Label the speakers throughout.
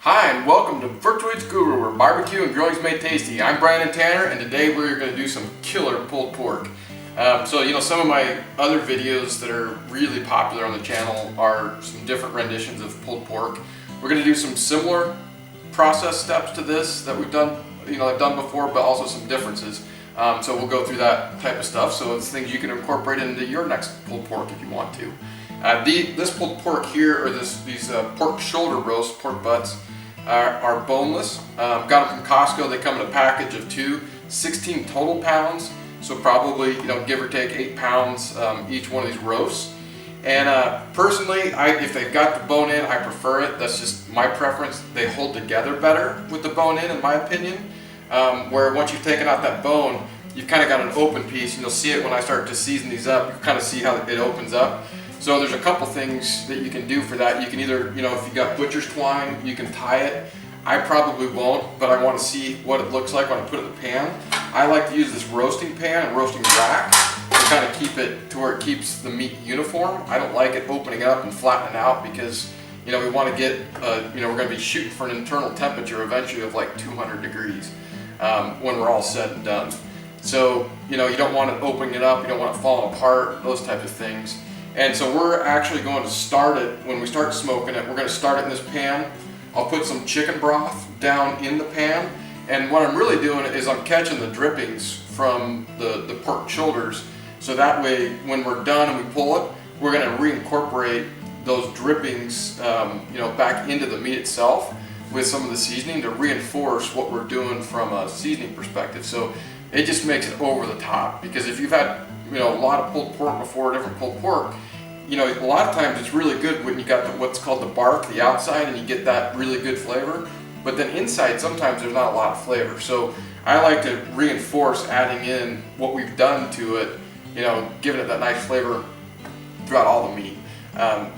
Speaker 1: Hi and welcome to Virtual Eats Guru, where barbecue and grilling's made tasty. I'm Brandon Tanner, and today we're going to do some killer pulled pork. Some of my other videos that are really popular on the channel are some different renditions of pulled pork. We're going to do some similar process steps to this that we've done, I've done before, but also some differences. So we'll go through that type of stuff. So it's things you can incorporate into your next pulled pork if you want to. This pulled pork here, or these pork shoulder roast, pork butts, are boneless. Got them from Costco. They come in a package of 16 total pounds. So probably, give or take 8 pounds each one of these roasts. And personally, if they've got the bone in, I prefer it. That's just my preference. They hold together better with the bone in my opinion. Where once you've taken out that bone, you've kind of got an open piece, and you'll see it when I start to season these up. You kind of see how it opens up. So there's a couple things that you can do for that. You can either, if you got butcher's twine, you can tie it. I probably won't, but I want to see what it looks like when I put it in the pan. I like to use this roasting pan and roasting rack to kind of keep it to where it keeps the meat uniform. I don't like it opening up and flattening out because, we want to get, we're going to be shooting for an internal temperature eventually of like 200 degrees when we're all said and done. So, you don't want it opening it up, you don't want it falling apart, those types of things. And so we're actually going to start it, when we start smoking it, we're going to start it in this pan. I'll put some chicken broth down in the pan. And what I'm really doing is I'm catching the drippings from the pork shoulders. So that way, when we're done and we pull it, we're going to reincorporate those drippings, back into the meat itself with some of the seasoning to reinforce what we're doing from a seasoning perspective. So it just makes it over the top, because if you've had a lot of pulled pork before, different pulled pork, a lot of times it's really good when you got what's called the bark, the outside, and you get that really good flavor. But then inside, sometimes there's not a lot of flavor. So I like to reinforce adding in what we've done to it, giving it that nice flavor throughout all the meat.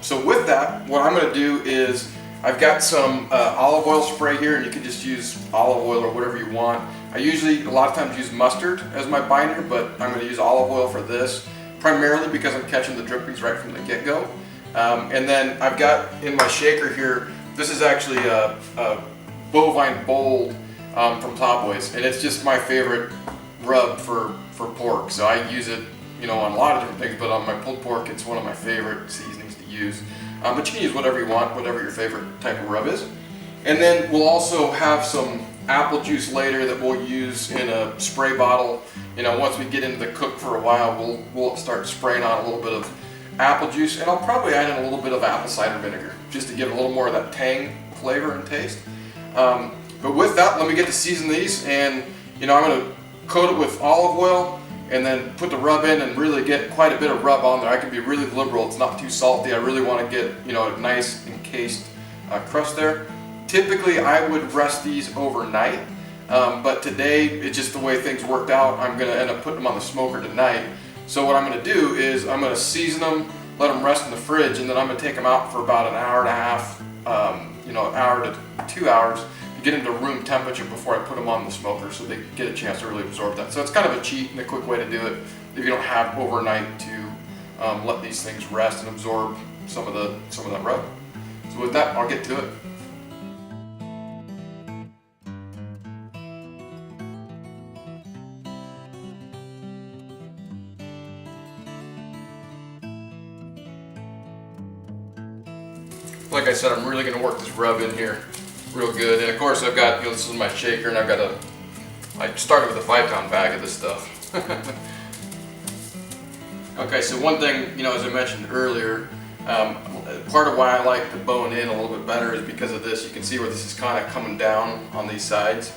Speaker 1: So with that, what I'm going to do is I've got some olive oil spray here, and you can just use olive oil or whatever you want. I usually, a lot of times, use mustard as my binder, but I'm going to use olive oil for this, primarily because I'm catching the drippings right from the get-go. And then I've got in my shaker here, this is actually a bovine bold from Topways, and it's just my favorite rub for pork. So I use it, on a lot of different things, but on my pulled pork, it's one of my favorite seasonings to use. But you can use whatever you want, whatever your favorite type of rub is. And then we'll also have some apple juice later that we'll use in a spray bottle. Once we get into the cook for a while, we'll start spraying on a little bit of apple juice, and I'll probably add in a little bit of apple cider vinegar just to give it a little more of that tang flavor and taste. But with that, let me get to season these, and I'm going to coat it with olive oil and then put the rub in and really get quite a bit of rub on there. I can be really liberal. It's not too salty. I really want to get a nice encased crust there. Typically, I would rest these overnight, but today, it's just the way things worked out. I'm going to end up putting them on the smoker tonight. So what I'm going to do is I'm going to season them, let them rest in the fridge, and then I'm going to take them out for about an hour and a half, hour to 2 hours to get into room temperature before I put them on the smoker, so they get a chance to really absorb that. So it's kind of a cheat and a quick way to do it if you don't have overnight to let these things rest and absorb some of that rub. So with that, I'll get to it. Like I said, I'm really going to work this rub in here real good. And of course, I've got, this is my shaker, and I started with a 5-pound bag of this stuff. Okay, so one thing, as I mentioned earlier, part of why I like to bone in a little bit better is because of this. You can see where this is kind of coming down on these sides,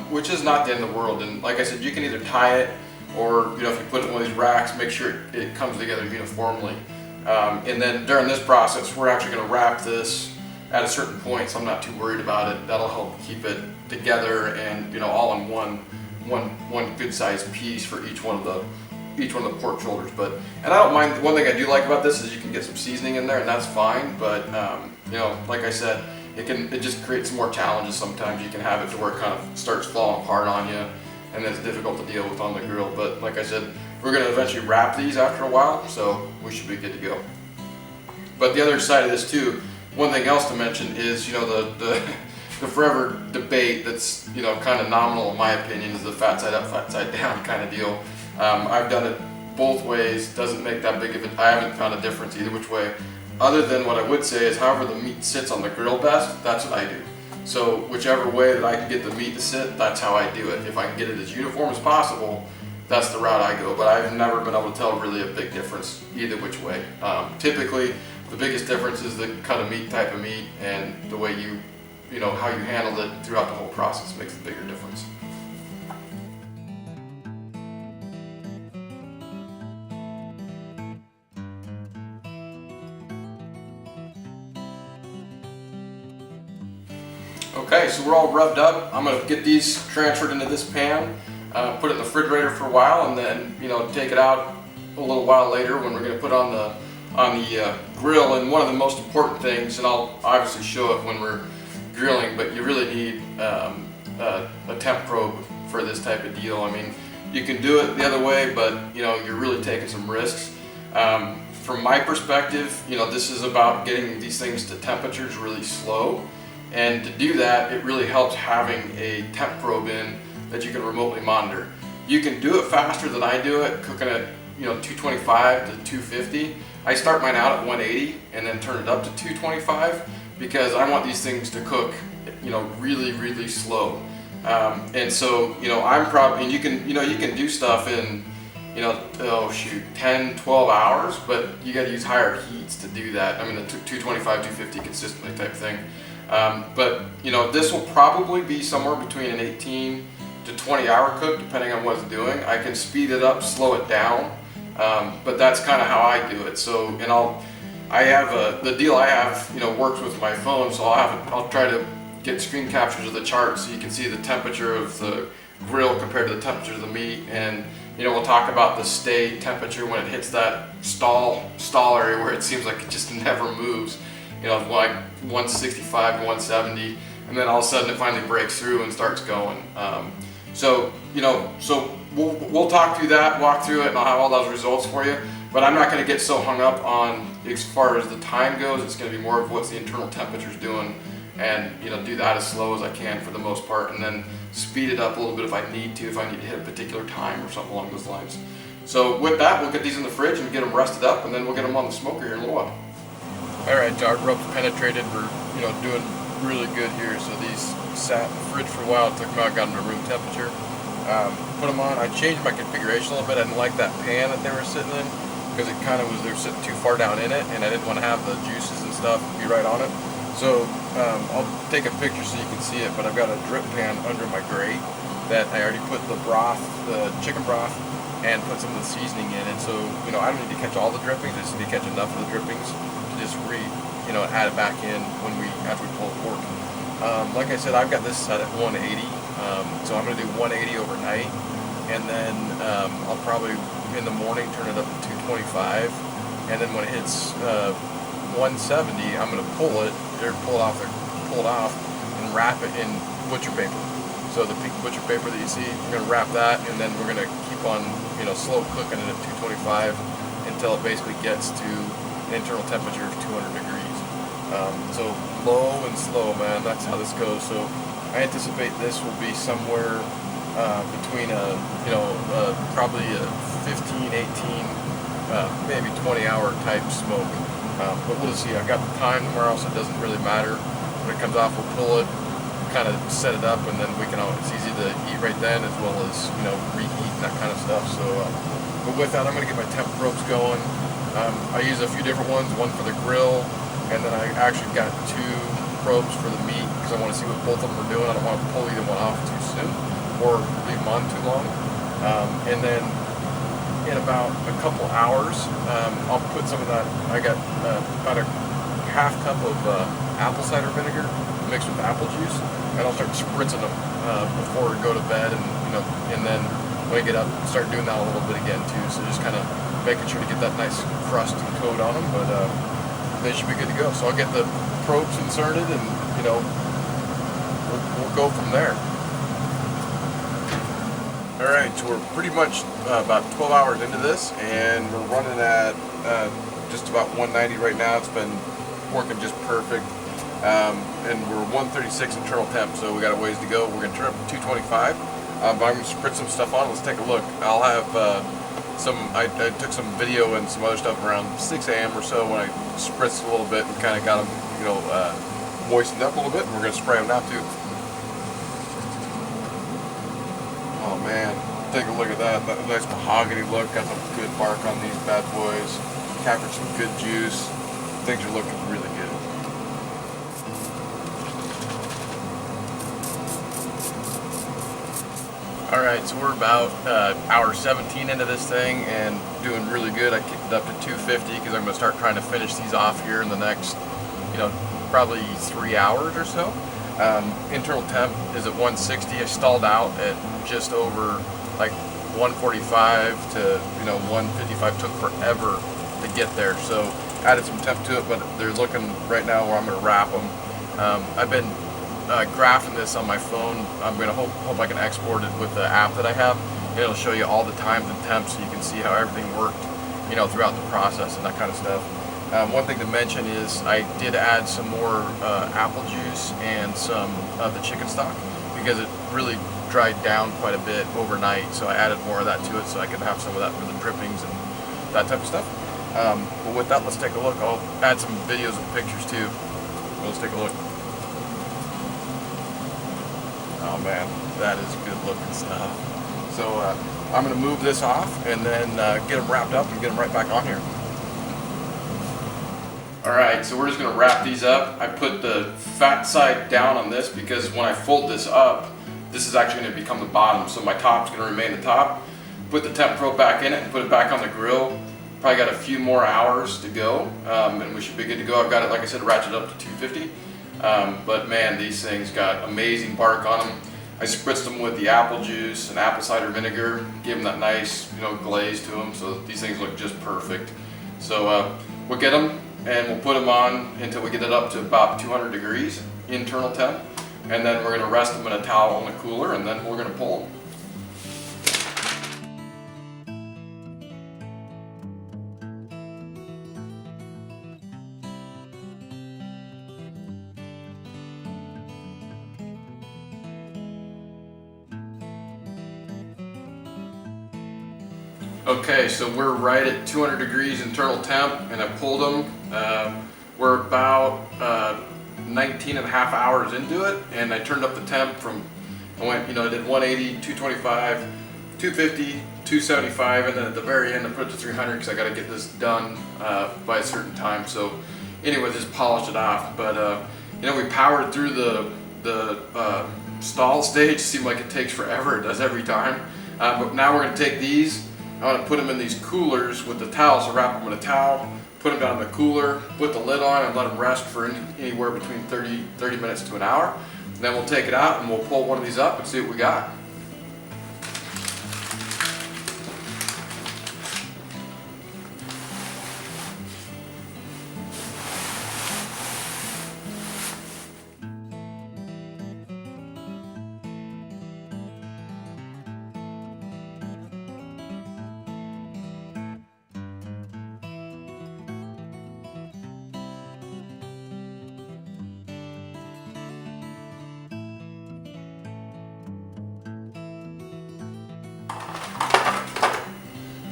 Speaker 1: which is not the end of the world. And like I said, you can either tie it, or if you put it in one of these racks, make sure it comes together uniformly. And then during this process, we're actually going to wrap this at a certain point, so I'm not too worried about it. That'll help keep it together and all in one good sized piece for each one of the pork shoulders. And I don't mind. One thing I do like about this is you can get some seasoning in there, and that's fine. But like I said, it just creates some more challenges. Sometimes you can have it to where it kind of starts falling apart on you, and then it's difficult to deal with on the grill. But like I said, we're going to eventually wrap these after a while, so we should be good to go. But the other side of this too, one thing else to mention is, the forever debate that's, you know, kind of nominal in my opinion is the fat side up, fat side down kind of deal. I've done it both ways, doesn't make that big of a, I haven't found a difference either which way, other than what I would say is however the meat sits on the grill best, that's what I do. So whichever way that I can get the meat to sit, that's how I do it. If I can get it as uniform as possible, that's the route I go, but I've never been able to tell really a big difference either which way. Typically, the biggest difference is the cut of meat, type of meat, and the way you know, how you handled it throughout the whole process makes a bigger difference. Okay, so we're all rubbed up. I'm gonna get these transferred into this pan, put it in the refrigerator for a while, and then, you know, take it out a little while later when we're gonna put on the grill. And one of the most important things, and I'll obviously show it when we're grilling, but you really need a temp probe for this type of deal. I mean, you can do it the other way, but you know, you're really taking some risks. From my perspective, you know, this is about getting these things to temperatures really slow. And to do that, it really helps having a temp probe in that you can remotely monitor. You can do it faster than I do it, cooking at, you know, 225 to 250. I start mine out at 180 and then turn it up to 225 because I want these things to cook, you know, really, really slow. And so, you know, I'm probably, and you can do stuff in, you know, oh shoot, 10, 12 hours, but you got to use higher heats to do that. I mean, the 225, 250 consistently type thing. But you know, this will probably be somewhere between an 18 to 20 hour cook depending on what it's doing. I can speed it up, slow it down, but that's kind of how I do it. So, and I have the deal I have, you know, works with my phone, so I'll try to get screen captures of the chart so you can see the temperature of the grill compared to the temperature of the meat. And you know, we'll talk about the stay temperature when it hits that stall area where it seems like it just never moves. You know, like 165 to 170, and then all of a sudden it finally breaks through and starts going. So, you know, so we'll talk through that, walk through it, and I'll have all those results for you. But I'm not going to get so hung up on as far as the time goes. It's going to be more of what's the internal temperature's doing, and you know, do that as slow as I can for the most part, and then speed it up a little bit if I need to hit a particular time or something along those lines. So with that, we'll get these in the fridge and get them rested up, and then we'll get them on the smoker here in a little while. All right, our rub's penetrated. We're, you know, doing really good here. So these sat in the fridge for a while. Took them out, got them to room temperature. Put them on. I changed my configuration a little bit. I didn't like that pan that they were sitting in because it kind of was, they were sitting too far down in it, and I didn't want to have the juices and stuff be right on it. So I'll take a picture so you can see it. But I've got a drip pan under my grate that I already put the broth, the chicken broth, and put some of the seasoning in. And so, you know, I don't need to catch all the drippings. I just need to catch enough of the drippings. Just add it back in after we pull the pork. Like I said, I've got this set at 180, so I'm going to do 180 overnight, and then I'll probably in the morning turn it up to 225, and then when it hits 170, I'm going to pull it off, and wrap it in butcher paper. So the butcher paper that you see, we're going to wrap that, and then we're going to keep on, you know, slow cooking it at 225 until it basically gets to an internal temperature of 200 degrees. So low and slow, man, that's how this goes. So I anticipate this will be somewhere between probably a 15, 18, maybe 20 hour type smoke. But we'll see. I've got the time tomorrow, so it doesn't really matter. When it comes off, we'll pull it, kind of set it up, and then it's easy to eat right then, as well as, you know, reheat and that kind of stuff. So, but with that, I'm going to get my temp probes going. I use a few different ones, one for the grill, and then I actually got 2 probes for the meat because I want to see what both of them are doing. I don't want to pull either one off too soon or leave them on too long. And then in about a couple hours, I'll put some of that. I got about a half cup of apple cider vinegar mixed with apple juice, and I'll start spritzing them before I go to bed, and then when I get up, start doing that a little bit again too. So just kind of making sure to get that nice crust and coat on them, but they should be good to go. So I'll get the probes inserted, and we'll go from there. All right, so we're pretty much about 12 hours into this, and we're running at just about 190 right now. It's been working just perfect. and we're 136 internal temp, so we got a ways to go. We're gonna turn up to 225, but I'm gonna spritz some stuff on. Let's take a look. I'll have I took some video and some other stuff around 6 a.m. or so when I spritzed a little bit and kind of got them, moistened up a little bit. And we're gonna spray them now too. Oh man, take a look at that. That nice mahogany look. Got some good bark on these bad boys. Captured some good juice. Things are looking really good. Alright, so we're about hour 17 into this thing and doing really good. I kicked it up to 250 because I'm going to start trying to finish these off here in the next, probably 3 hours or so. Internal temp is at 160. I stalled out at just over like 145 to 155. Took forever to get there, so added some temp to it, but they're looking right now where I'm going to wrap them. I've been graphing this on my phone. I'm going to hope I can export it with the app that I have. It'll show you all the times and temps so you can see how everything worked throughout the process and that kind of stuff. One thing to mention is I did add some more apple juice and some of the chicken stock because it really dried down quite a bit overnight, so I added more of that to it so I could have some of that for the drippings and that type of stuff. But with that, let's take a look. I'll add some videos and pictures too. Let's take a look. Oh man, that is good looking stuff. So I'm going to move this off and then get them wrapped up and get them right back on here. Alright, so we're just going to wrap these up. I put the fat side down on this because when I fold this up, this is actually going to become the bottom. So my top's going to remain the top. Put the temp probe back in it and put it back on the grill. Probably got a few more hours to go and we should be good to go. I've got it, like I said, ratcheted up to 250. But man, these things got amazing bark on them. I spritzed them with the apple juice and apple cider vinegar, gave them that nice, glaze to them. So these things look just perfect. So we'll get them and we'll put them on until we get it up to about 200 degrees internal temp. And then we're going to rest them in a towel in the cooler and then we're going to pull them. Okay, so we're right at 200 degrees internal temp and I pulled them. We're about 19 and a half hours into it and I turned up the temp from, I did 180, 225, 250, 275 and then at the very end I put it to 300 because I got to get this done by a certain time. So anyway, just polished it off. But we powered through the stall stage. It seemed like it takes forever. It does every time. But now we're going to take these. I'm going to put them in these coolers with the towel, so wrap them in a towel, put them down in the cooler, put the lid on and let them rest for anywhere between 30 minutes to an hour. And then we'll take it out and we'll pull one of these up and see what we got.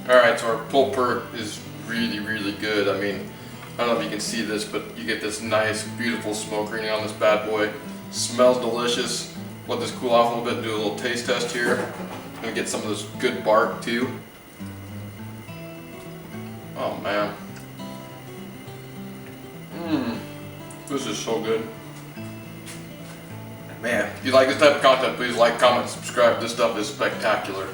Speaker 1: Alright, so our pulled pork is really, really good. I mean, I don't know if you can see this, but you get this nice, beautiful smoke ring on this bad boy. Smells delicious. Let this cool off a little bit and do a little taste test here. Gonna get some of this good bark too. Oh man. This is so good. Man, if you like this type of content, please like, comment, subscribe. This stuff is spectacular.